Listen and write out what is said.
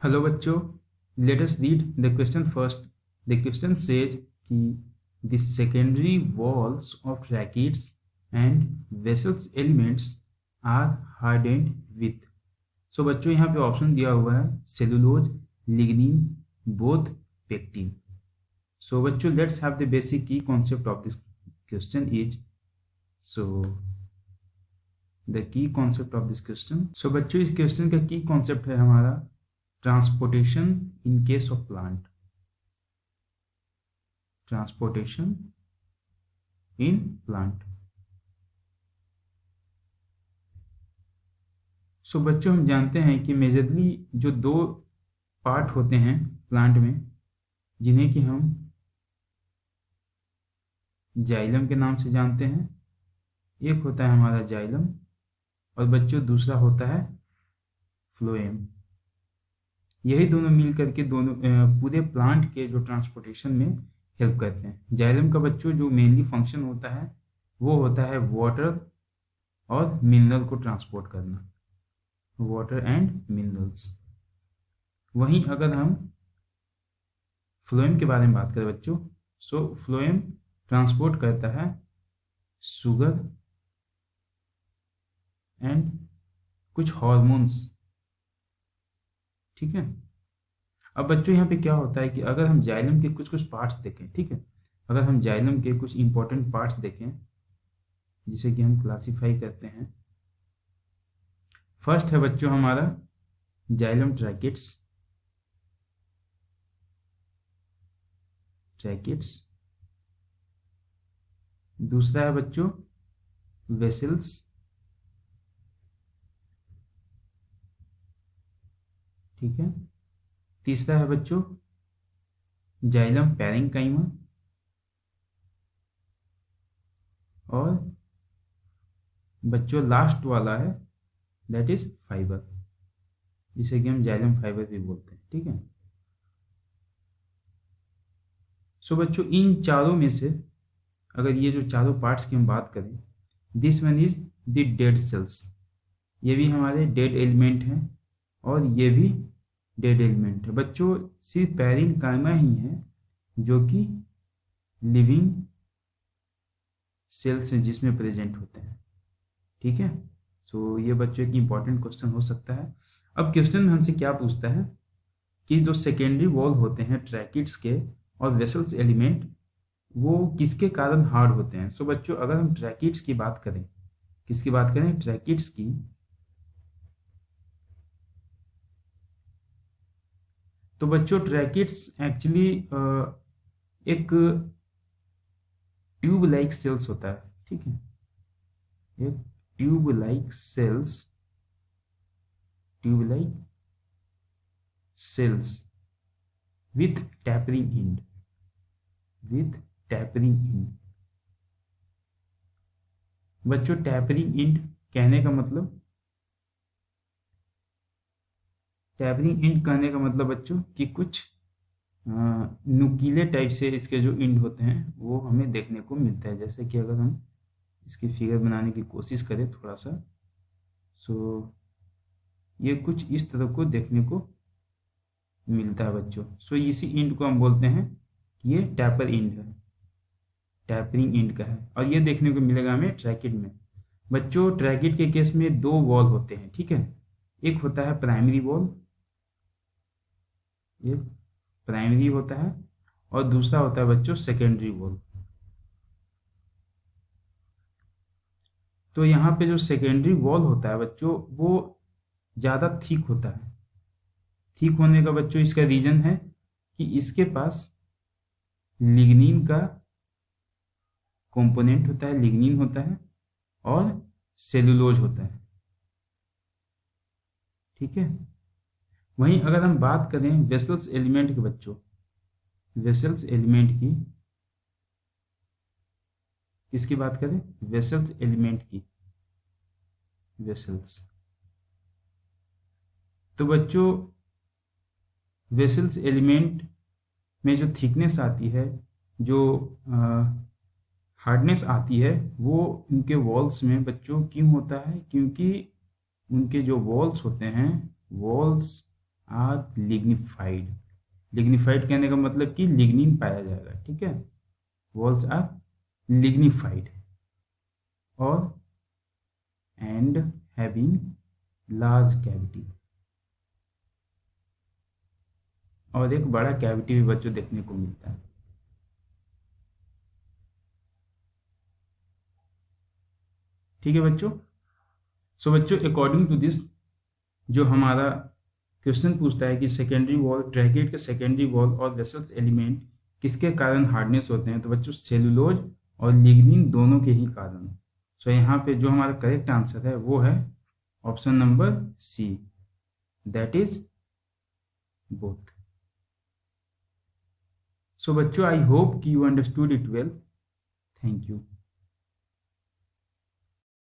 Hello बच्चों, let us read the question first. The question says कि the secondary walls of rackets and vessels elements are hardened with. So बच्चों यहाँ पे option दिया हुआ है cellulose, lignin, both, pectin. So बच्चों let's have the basic key concept of this question is so the key concept of this question. So बच्चों इस question का की कॉन्सेप्ट है हमारा transportation in case of plant, transportation in plant। सो बच्चों हम जानते हैं कि मेजरली जो दो पार्ट होते हैं प्लांट में जिन्हें कि हम जाइलम के नाम से जानते हैं। एक होता है हमारा जाइलम और बच्चों दूसरा होता है फ्लोएम। यही दोनों मिल करके दोनों पूरे प्लांट के जो ट्रांसपोर्टेशन में हेल्प करते हैं। जाइलम का बच्चों जो मेनली फंक्शन होता है वो होता है वाटर और मिनरल को ट्रांसपोर्ट करना, वाटर एंड मिनरल्स। वहीं अगर हम फ्लोएम के बारे में बात करें बच्चों, सो फ्लोएम ट्रांसपोर्ट करता है शुगर एंड कुछ हार्मोन्स। ठीक है। अब बच्चों यहाँ पे क्या होता है कि अगर हम जाइलम के कुछ कुछ पार्ट्स देखें, ठीक है, अगर हम जाइलम के कुछ इंपॉर्टेंट पार्ट्स देखें जिसे कि हम क्लासिफाई करते हैं। फर्स्ट है बच्चों हमारा जाइलम ट्रैकेट्स, ट्रैकेट्स। दूसरा है बच्चों वेसल्स, ठीक है। तीसरा है बच्चों जाइलम पैरेन्काइमा और बच्चों लास्ट वाला है दैट इज फाइबर, जिसे कि हम जाइलम फाइबर भी बोलते हैं। ठीक है। सो बच्चों इन चारों में से अगर ये जो चारों पार्ट्स की हम बात करें, this one is the dead cells. ये भी हमारे डेड एलिमेंट हैं और ये भी डेड एलिमेंट है। बच्चों सिर्फ पैरेन्काइमा ही है जो कि लिविंग सेल्स हैं जिसमें प्रेजेंट होते हैं। ठीक है। सो ये बच्चों एक इंपॉर्टेंट क्वेश्चन हो सकता है। अब क्वेश्चन हमसे क्या पूछता है कि जो सेकेंडरी वॉल होते हैं ट्रैकिड्स के और वेसल्स एलिमेंट वो किसके कारण हार्ड होते हैं। सो बच्चों अगर हम ट्रैकिड्स की बात करें, किसकी बात करें, ट्रैकिड्स की, तो बच्चों ट्रैकिड्स एक्चुअली एक ट्यूब लाइक सेल्स होता है। ठीक है, एक tube like cells, tube like cells with tapering end, with tapering end. बच्चों टैपरिंग एंड कहने का मतलब, टैपरिंग एंड कहने का मतलब बच्चों कि कुछ नुकीले टाइप से इसके जो एंड होते हैं वो हमें देखने को मिलता है। जैसे कि अगर हम इसकी फिगर बनाने की कोशिश करें थोड़ा सा, सो ये कुछ इस तरह को देखने को मिलता है बच्चों। सो इसी एंड को हम बोलते हैं कि ये टैपर एंड है, टैपरिंग एंड का है, और ये देखने को मिलेगा हमें ट्रैकिड में। बच्चों ट्रैकिड के केस में दो वॉल होते हैं। ठीक है, एक होता है प्राइमरी वॉल, एक प्राइमरी होता है और दूसरा होता है बच्चों सेकेंडरी वॉल। तो यहाँ पे जो सेकेंडरी वॉल होता है बच्चों वो ज़्यादा थिक होता है। थिक होने का बच्चों इसका रीजन है कि इसके पास लिग्निन का कंपोनेंट होता है, लिग्निन होता है और सेलुलोज होता है। ठीक है। वहीं अगर हम बात करें वेसल्स एलिमेंट के बच्चों, वेसल्स एलिमेंट की, किसकी बात करें, वेसल्स एलिमेंट की, वेसल्स। तो बच्चों वेसल्स एलिमेंट में जो थिकनेस आती है, जो हार्डनेस आती है, वो उनके वॉल्स में बच्चों क्यों होता है, क्योंकि उनके जो वॉल्स होते हैं, वॉल्स आर लिग्निफाइड। लिग्निफाइड कहने का मतलब कि लिग्निन पाया जाएगा, ठीक है। वॉल्स आर लिग्निफाइड और एंड हैविंग लार्ज कैविटी, और एक बड़ा कैविटी भी बच्चों देखने को मिलता है। ठीक है बच्चों। सो बच्चों अकॉर्डिंग टू दिस जो हमारा क्वेश्चन पूछता है कि सेकेंडरी वॉल, ट्रैकेट के सेकेंडरी वॉल और वेसल्स एलिमेंट किसके कारण हार्डनेस होते हैं, तो बच्चों सेलुलोज और लिग्निन दोनों के ही कारण। सो यहाँ पे जो हमारा करेक्ट आंसर है वो है option number C, that is both. So बच्चों आई होप कि you understood it well. Thank you.